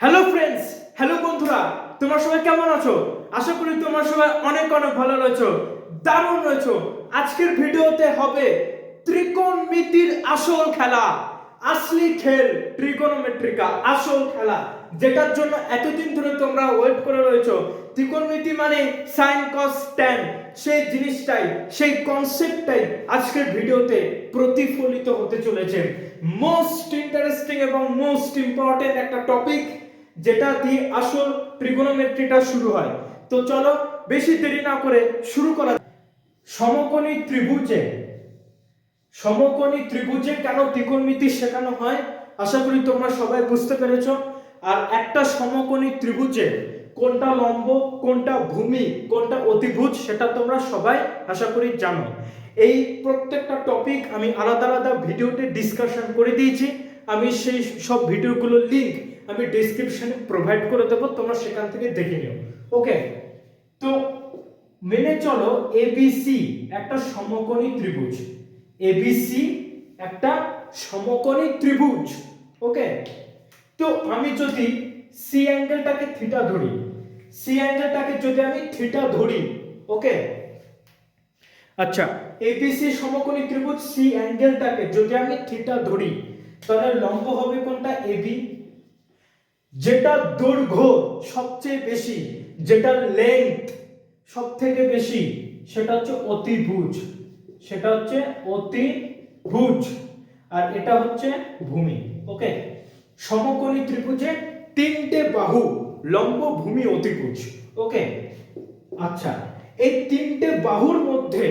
Hello friends, hello বন্ধুরা, তোমরা সবাই কেমন আছো? আশা করি তোমরা সবাই অনেক অনেক ভালো রয়েছো, দারুণ রয়েছো। আজকের ভিডিওতে হবে ত্রিকোণমিতির আসল খেলা, আসলি খেল, ট্রিগোনোমেট্রিকা আসল খেলা, যেটার জন্য এতদিন ধরে তোমরা ওয়েট করে রয়েছো। ত্রিকোণমিতি মানে সাইন কস ট্যান, সেই জিনিসটাই, সেই কনসেপ্টটাই আজকের ভিডিওতে প্রতিফলিত হতে চলেছে। মোস্ট ইন্টারেস্টিং এবং মোস্ট ইম্পর্টেন্ট একটা টপিক, যেটা দিয়ে আসল ট্রিগোনোমেট্রিটা শুরু হয়। তো চলো বেশি দেরি না করে শুরু করা। সমকোণী ত্রিভুজে, সমকোণী ত্রিভুজে কেন ত্রিকোণমিতি শেখানো হয় আশা করি তোমরা সবাই বুঝতে পেরেছো। আর একটা সমকোণী ত্রিভুজে কোনটা লম্ব, কোনটা ভূমি, কোনটা অতিভুজ সেটা তোমরা সবাই আশা করি জানো। এই প্রত্যেকটা টপিক আমি আলাদা আলাদা ভিডিওতে ডিসকাশন করে দিয়েছি। আমি সেই সব ভিডিওগুলোর লিংক আমি ডেসক্রিপশনে প্রোভাইড করে দেবো, তোমরা সেখান থেকে দেখে নিও। ওকে, তো মেনে চলো এবিসি একটা সমকোণী ত্রিভুজ, এবিসি একটা সমকোণী ত্রিভুজ। ওকে, তো আমি যদি সি অ্যাঙ্গেলটাকে থিটা ধরি, সি অ্যাঙ্গেলটাকে যদি আমি থিটা ধরি, ওকে, আচ্ছা, এবিসি সমকোণী ত্রিভুজ সি অ্যাঙ্গেলটাকে যদি আমি থিটা ধরি, তাহলে লম্ব হবে কোনটা? এবি। যেটা দৈর্ঘ্য সবচেয়ে বেশি, যেটা লেন্থ সবথেকে বেশি, সেটা হচ্ছে অতিভুজ, সেটা হচ্ছে অতিভুজ, আর এটা হচ্ছে ভূমি। ওকে, সমকোণী ত্রিভুজে তিনটে বাহু, লম্ব, ভূমি, অতিভুজ। ওকে, আচ্ছা, এই তিনটে বাহুর মধ্যে,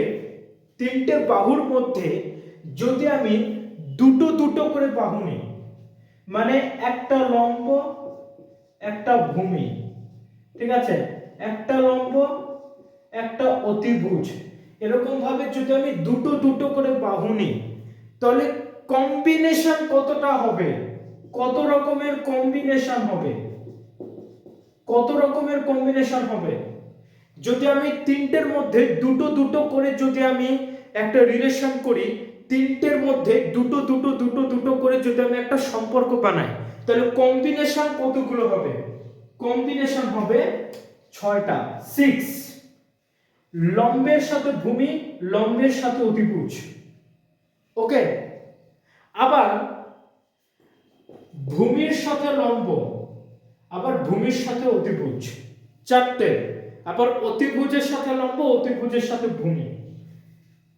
তিনটে বাহুর মধ্যে যদি আমি দুটো দুটো করে বাহু নিই, মানে একটা লম্ব একটা ভূমি, ঠিক আছে, একটা লম্ব একটা অতিভুজ, এরকম ভাবে যদি আমি দুটো দুটো করে বাহু নিই, তাহলে কম্বিনেশন কতটা হবে, কত রকমের কম্বিনেশন হবে, কত রকমের কম্বিনেশন হবে। যদি আমি তিনটের মধ্যে দুটো দুটো করে যদি আমি একটা রিলেশন করি, তিনটের মধ্যে দুটো দুটো দুটো দুটো করে যদি আমি একটা সম্পর্ক বানাই, তাহলে কম্বিনেশন কতগুলো হবে? কম্বিনেশন হবে 6টা, 6। লম্বের সাথে ভূমি, লম্বের সাথে অতিভুজ। ওকে, আবার ভূমির সাথে লম্ব, আবার ভূমির সাথে অতিভুজ, 4টে। আবার অতিভুজের সাথে লম্ব, অতিভুজের সাথে ভূমি।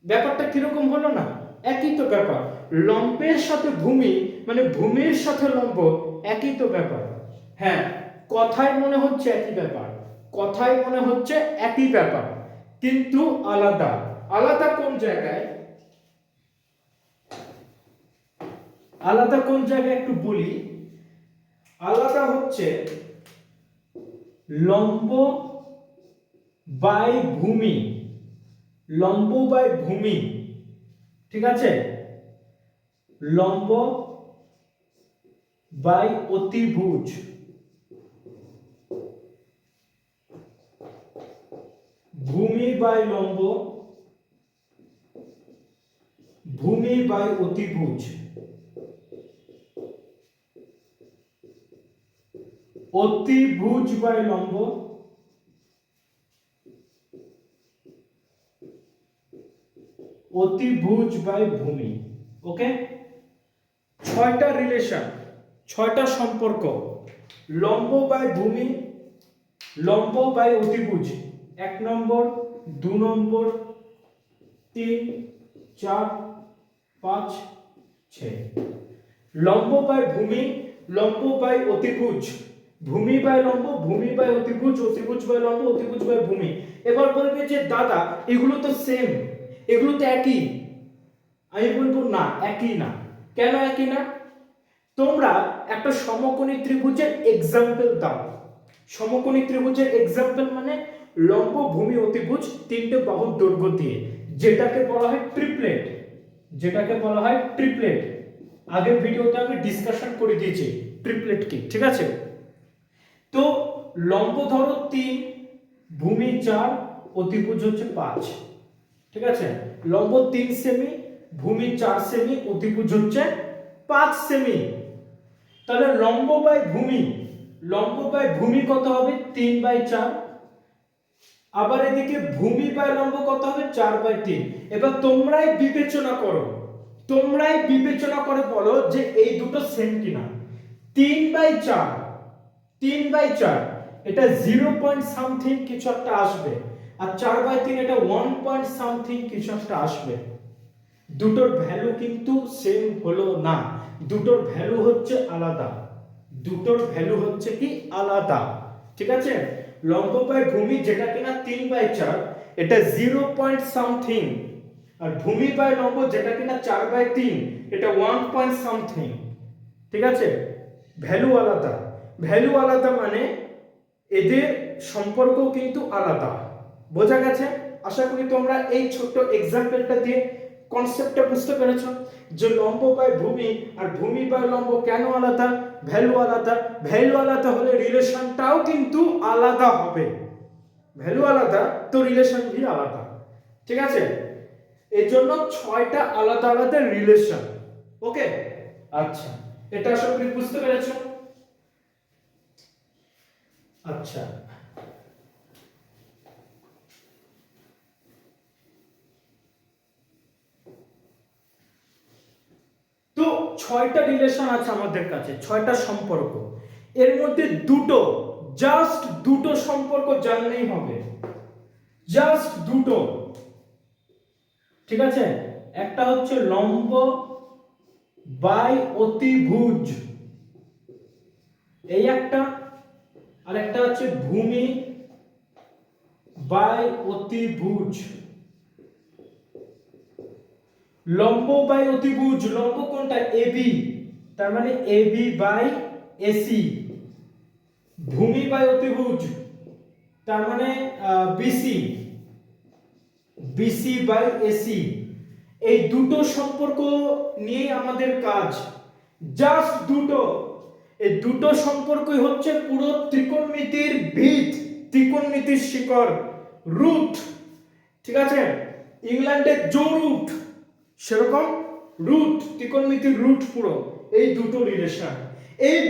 ব্যাপারটা কিরকম হলো না? একই তো ব্যাপার। লম্বের সাথে ভূমি মানে ভূমির সাথে লম্ব, একই তো ব্যাপার। হ্যাঁ, কথায় মনে হচ্ছে একই ব্যাপার, কথায় মনে হচ্ছে একই ব্যাপার, কিন্তু আলাদা। আলাদা কোন জায়গায়? আলাদা কোন জায়গায় একটু বলি। আলাদা হচ্ছে লম্ব বাই ভূমি, লম্ব বাই ভূমি, ঠিক আছে, লম্ব বাই অতিভুজ, ভূমি বাই লম্ব, ভূমি বাই অতিভুজ, অতিভুজ বাই লম্ব, অতিভুজ বাই ভূমি। ওকে, 6টা রিলেশন, 6টা সম্পর্ক, লম্ব বাই ভূমি, লম্ব বাই অতিভুজ, 1 নম্বর, 2 নম্বর, 3, 4, 5, 6। লম্ব বাই ভূমি, লম্ব বাই অতিভুজ, ভূমি বাই লম্ব, ভূমি বাই অতিভুজ, অতিভুজ বাই লম্ব, অতিভুজ বাই ভূমি। এবার বলবে যে দাদা এগুলো তো সেম, এগুলো তো একই। আমি বলবো না, একই না। কেন একই না? তোমরা একটা সমকোণী ত্রিভুজের এক্সাম্পল দাও। সমকোণী ত্রিভুজের এক্সাম্পল মানে লম্ব, ভূমি, অতিভুজ, তিনটে বাহুর দৈর্ঘ্য দিয়ে, যেটাকে বলা হয় ট্রিপলেট, যেটাকে বলা হয় ট্রিপলেট। আগের ভিডিওতে আমি ডিসকাশন করে দিয়েছি ট্রিপলেট কি, ঠিক আছে। তো লম্ব ধরো 3, ভূমি 4, অতিভুজ হচ্ছে 5, ঠিক আছে। লম্ব 3 সেমি, ভূমি 4 সেমি, অতিভুজ হচ্ছে 5 সেমি। তাহলে লম্ব বাই ভূমি লম্ব বাই ভূমি কত হবে 3/4, আবার এদিকে ভূমি বাই লম্ব কত হবে 4/3। এবার তোমরাই বিবেচনা করে বলো যে এই দুটো সেম কিনা। 3/4 এটা 0 পয়েন্ট সামথিং কিছু একটা আসবে, আর 4/3 এটা 1 পয়েন্ট সামথিং কিছু একটা আসবে। দুটোর ভ্যালু কিন্তু সেম হলো না, দুটোর ভ্যালু হচ্ছে আলাদা। ঠিক আছে, লম্ব বাই ভূমি যেটা কিনা 3/4 এটা 0 পয়েন্ট সামথিং, আর ভূমি বাই লম্ব যেটা কিনা 4/3 এটা 1 পয়েন্ট সামথিং। ঠিক আছে, ভ্যালু আলাদা মানে এদের সম্পর্ক কিন্তু আলাদা। বোঝা গেছে? আশা করি তোমরা এই ছোট্ট এক্সাম্পলটা দিয়ে কনসেপ্টটা বুঝতে পেরেছো যে লম্ব বাই ভূমি আর ভূমি বাই লম্ব কেন আলাদা। ভ্যালু আলাদা হলে রিলেশনটাও কিন্তু আলাদা হবে। ভ্যালু আলাদা তো রিলেশন भी আলাদা। ঠিক আছে, এর জন্য 6টা আলাদা আলাদা রিলেশন। ওকে, আচ্ছা, এটা আশা করি বুঝতে পেরেছো। আচ্ছা, তো 6টা রিলেশন আছে আমাদের কাছে, 6টা সম্পর্ক। এর মধ্যে জাস্ট দুটো সম্পর্ক জানলেই হবে, জাস্ট দুটো। ঠিক আছে, একটা হচ্ছে লম্ব বাই অতিভুজ, এই একটা, আর একটা হচ্ছে ভূমি বাই অতিভুজ। লম্ব বাই অতিভুজ, লম্ব কোনটা এবি, তার মানে এবি বাই এসি। ভূমি বাই অতিভুজ তার মানে বিসি, বিসি বাই এসি। এই দুটো সম্পর্ক নিয়ে আমাদের কাজ, জাস্ট দুটো। এই দুটো সম্পর্কই হচ্ছে পুরো ত্রিকোণমিতির ভিত, ত্রিকোণমিতির শিকড়, রুট। ঠিক আছে, ইংল্যান্ডের জো রুট সেরকম রুট, ত্রিকোণমিতির রুট পুরো। এই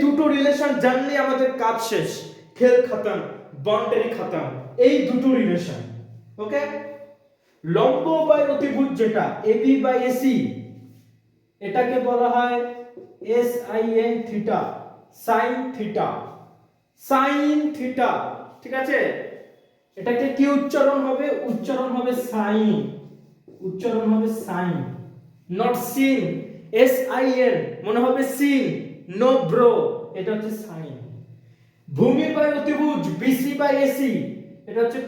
দুটো রিলেশন জানলে আমাদের কাজ শেষ, খেল খতম, বাউন্ডারি খতম। এই দুটো রিলেশন। ওকে, লম্ব বাই অতিভুজ যেটা এবি বাই এসি, এটাকে বলা হয় sin থিটা, সাইন থিটা। ঠিক আছে, এটাকে কি উচ্চারণ হবে সাইন, নট সিন। sin মনে হবে সিন, নো ব্রো, এটা হচ্ছে সাইন। ভূমি বাই অতিভুজ বিসি বাই এসি, এটা হচ্ছে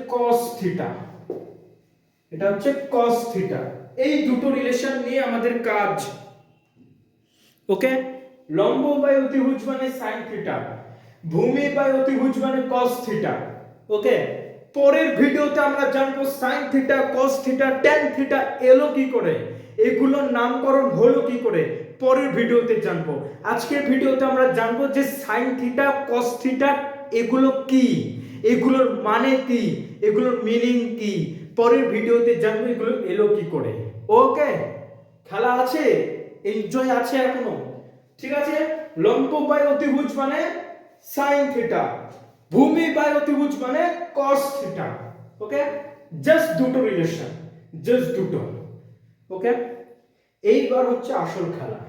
cos থিটা, এই দুটো রিলেশন নিয়ে আমাদের কাজ। ওকে, লম্ব বাই অতিভুজ মানে sin থিটা, ভূমি বাই অতিভুজ মানে cos থিটা। ওকে, পরের ভিডিওতে আমরা জানবো sin theta, cos theta, tan theta এলো কি করে, এগুলোর নামকরণ হলো কি করে, পরের ভিডিওতে জানবো। আজকের ভিডিওতে আমরা জানবো যে sin থিটা, cos থিটা এগুলো কি, এগুলোর মানে কি, এগুলোর মিনিং কি, পরের ভিডিওতে জানবো এগুলো এলো কি করে। ওকে, খেলা আছে, এনজয় আছে এখনো। ঠিক আছে, লম্ব বাই অতিভুজ মানে sin থিটা, ভূমি বাই অতিভুজ মানে cos থিটা। ওকে, জাস্ট দুটো রিলেশন, জাস্ট দুটো। ওকে, এইবার হচ্ছে আসল খেলা।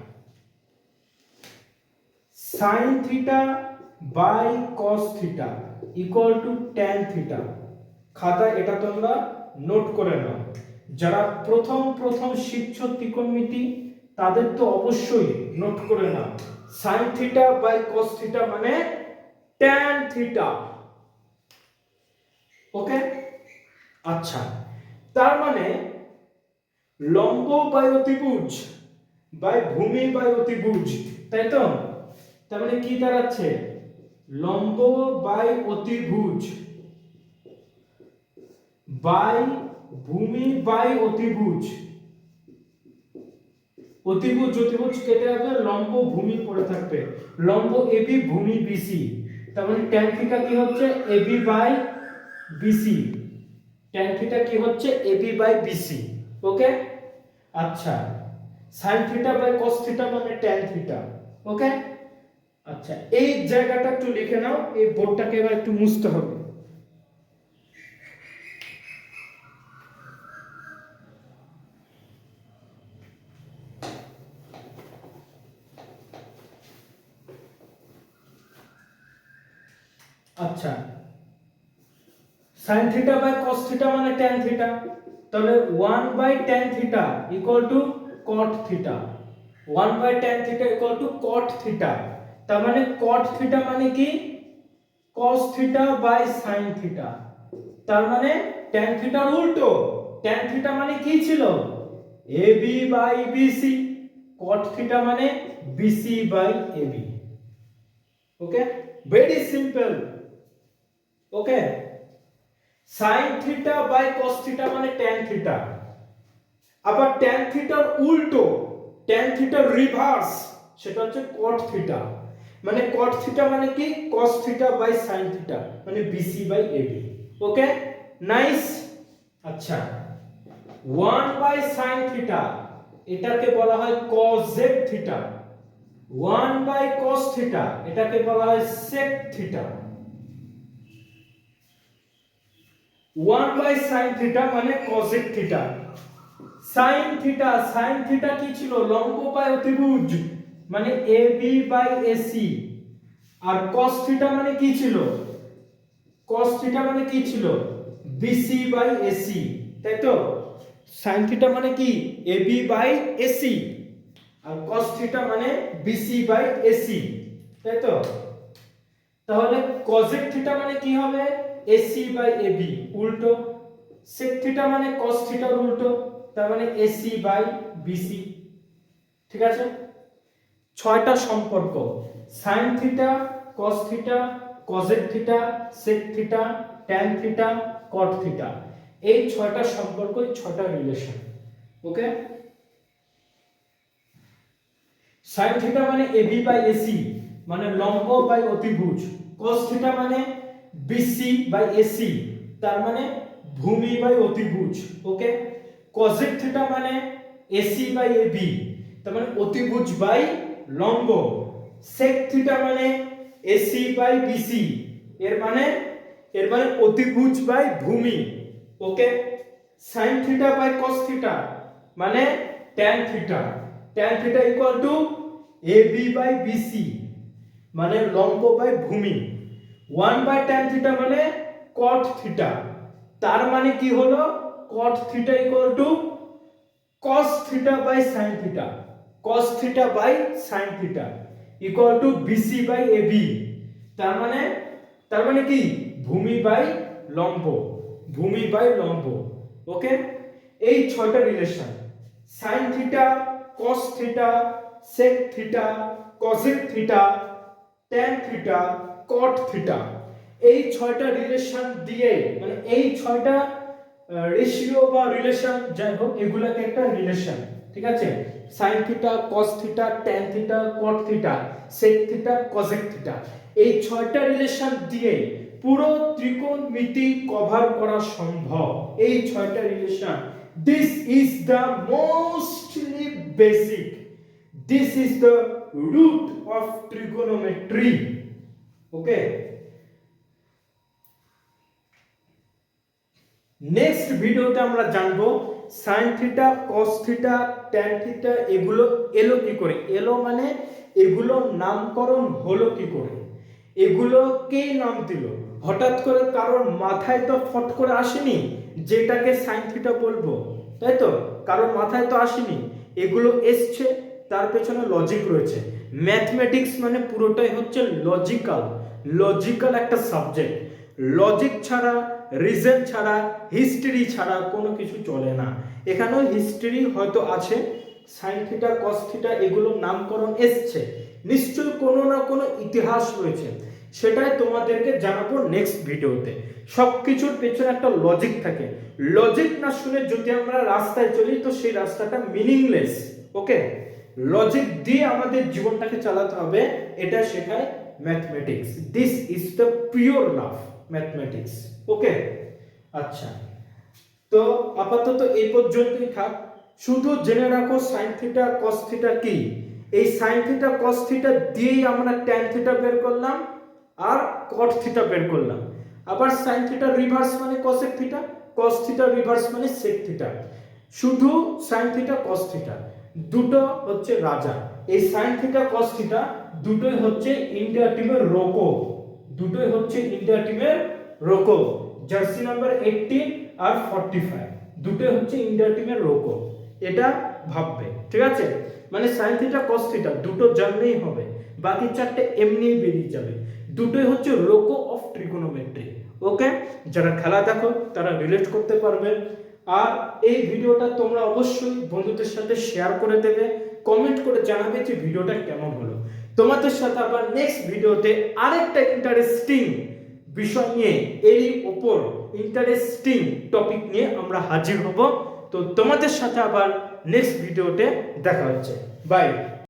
sin theta by cos theta equal to tan theta. খাতা এটা তোমরা নোট করে নাও, যারা প্রথম শিখছো ত্রিকোণমিতি তাদের তো অবশ্যই নোট করে নাও। sin theta by cos theta মানে tan থিটা। ওকে, আচ্ছা, তার মানে লম্ব বাই অতিভুজ বাই ভূমি বাই অতিভুজ, তাই তো? তার মানে কি দাঁড়াচ্ছে, লম্ব বাই অতিভুজ বাই ভূমি বাই অতিভুজ। অতিভুজ কেটে যাবে, লম্ব ভূমি পড়ে থাকবে, লম্ব এবি ভূমি বিসি। তার মানে tan থিটা কি হচ্ছে AB by BC, tan theta কি হচ্ছে এবি বাই বিসি। ওকে, আচ্ছা, sin theta by cos theta মানে tan থিটা। ওকে, আচ্ছা, এই জায়গাটা একটু লিখে নাও, এই বোর্ডটাকে এবার একটু মুছতে হবে। আচ্ছা, sin theta by cos theta মানে tan থিটা, তাহলে 1 by tan theta equal to cot theta, 1 by tan theta equal to cot theta. তার মানে cot থিটা মানে কি cos theta by sin theta, তার মানে tan থিটার উল্টো। tan থিটা মানে কি ছিল ab by bc, cot theta মানে bc by ab। Okay, very simple. Okay, sin theta by cos theta মানে tan থিটা, আবার tan থিটার উল্টো, tan থিটার রিভার্স, সেটা হচ্ছে cot থিটা। মানে cot থিটা মানে কি cos theta by sin theta মানে bc by ab। Okay, nice. আচ্ছা, 1 বাই sin থিটা এটাকে বলা হয় cosec theta, 1 by cos theta এটাকে বলা হয় sec theta. 1 by sin theta মানে cosec থিটা। sin থিটা কি ছিল লম্ব বাই অতিভুজ মানে ab বাই ac, আর cos থিটা মানে কি ছিল, cos থিটা মানে কি ছিল bc বাই ac, তাই তো। sin থিটা মানে কি ab বাই ac, আর cos থিটা মানে bc বাই ac, তাই তো। তাহলে cosec থিটা মানে কি হবে ac বাই ab, উল্টো। sec থিটা মানে cos থিটার উল্টো, তার মানে ac বাই bc। ঠিক আছে, ছয়টা সম্পর্ক sin theta, cos theta, cosec theta, sec theta, tan theta, cot theta, এই ছয়টা সম্পর্কই ছয়টা রিলেশন। ওকে, sin থিটা মানে ab বাই ac মানে লম্ব বাই অতিভুজ, cos থিটা মানে bc বাই ac তার মানে ভূমি বাই অতিভুজ। ওকে, cosec থিটা মানে ac বাই ab তার মানে অতিভুজ বাই লম্ব, sec থিটা মানে ac বাই bc এর মানে অতিভুজ বাই ভূমি। ওকে, sin theta by cos theta মানে tan theta, tan theta equal to ab by bc মানে লম্ব বাই ভূমি। 1 বাই tan থিটা মানে cot থিটা, তার মানে কি হলো cot theta equal to cos theta by sin theta, cos theta by sin theta equal to bc by ab, তার মানে কি ভূমি বাই লম্ব, ভূমি বাই লম্ব। ওকে, এই ছয়টা relation sin theta, cos theta, sec theta, cosec theta, tan theta, cot theta, এই ছয়টা রিলেশন দিয়ে মানে এই ছয়টা রেশিও বা রিলেশন যাই হোক এগুলাকে একটা রিলেশন। ঠিক আছে, sin theta, cos theta, tan theta, cot theta, sec theta, cosec theta, এই ছয়টা রিলেশন দিয়ে পুরো ত্রিকোণমিতি কভার করা সম্ভব। এই ছয়টা relation, this is the mostly basic, this is the root of trigonometry. Okay, next ভিডিওতে আমরা জানবো sin theta, cos theta, tan theta এগুলো এলো কি করে, এলো মানে এগুলো নামকরণ হলো কি করে, এগুলো কে নাম দিল, হঠাৎ করে কারোর মাথায় তো ফট করে আসেনি যেটাকে sin থিটা বলবো, তাই তো, কারোর মাথায় তো আসেনি, এগুলো এসছে, তার পেছনে লজিক রয়েছে। ম্যাথমেটিক্স মানে পুরোটাই হচ্ছে লজিক্যাল একটা সাবজেক্ট, লজিক ছাড়া, রিজন ছাড়া, হিস্ট্রি ছাড়া কোনো কিছু চলে না। এখানেও হিস্ট্রি হয়তো আছে, সাইন থিটা, কস থিটা এগুলো নামকরণ এসছে, নিশ্চয়ই কোনো না কোনো ইতিহাস রয়েছে, সেটাই তোমাদেরকে জানাবো নেক্সট ভিডিওতে। সব কিছুর পেছনে একটা লজিক থাকে, লজিক না শুনে যদি আমরা রাস্তায় চলি তো সেই রাস্তাটা মিনিংলেস। ওকে, লজিক দিয়ে আমাদের জীবনটাকে চালাতে হবে, এটা শেখায় mathematics. This is the pure love mathematics. Okay, আচ্ছা, তো আপাতত এই পর্যন্তই থাক। শুধু জেনে রাখো সাইন থিটা, কস থিটা কি, এই সাইন থিটা কস থিটা দিয়েই আমরা ট্যান থিটা বের করলাম আর কট থিটা বের করলাম। আবার সাইন থিটা রিভার্স মানে cosec theta, cos theta reverse মানে সেক থিটা। শুধু সাইন থিটা কস থিটা দুটো হচ্ছে রাজা। এই সাইন থিটা কস থিটা দুটোই হচ্ছে ইন্ডিয়া টিমের রোকো, দুটোই হচ্ছে ইন্ডিয়া টিমের রোকো। জার্সি নাম্বার 18 আর 45 দুটোই হচ্ছে ইন্ডিয়া টিমের রোকো। এটা ভাববে, ঠিক আছে? মানে সাইন থিটা কস থিটা দুটো জানলেই হবে, বাকি চারটে এমনিই বেরিয়ে যাবে। দুটোই হচ্ছে রোকো অফ ট্রিগোনোমেট্রি। ওকে, যারা খেলা দেখো তারা রিলেট করতে পারবে। আর এই ভিডিওটা তোমরা অবশ্যই বন্ধুদের সাথে শেয়ার করে দেবে, কমেন্ট করে জানাবে যে ভিডিওটা কেমন হলো। তোমাদের সাথে আবার নেক্সট ভিডিওতে আরেকটা ইন্টারেস্টিং বিষয় নিয়ে, এরই ওপর ইন্টারেস্টিং টপিক নিয়ে আমরা হাজির হব। তো তোমাদের সাথে আবার নেক্সট ভিডিওতে দেখা হচ্ছে। বাই।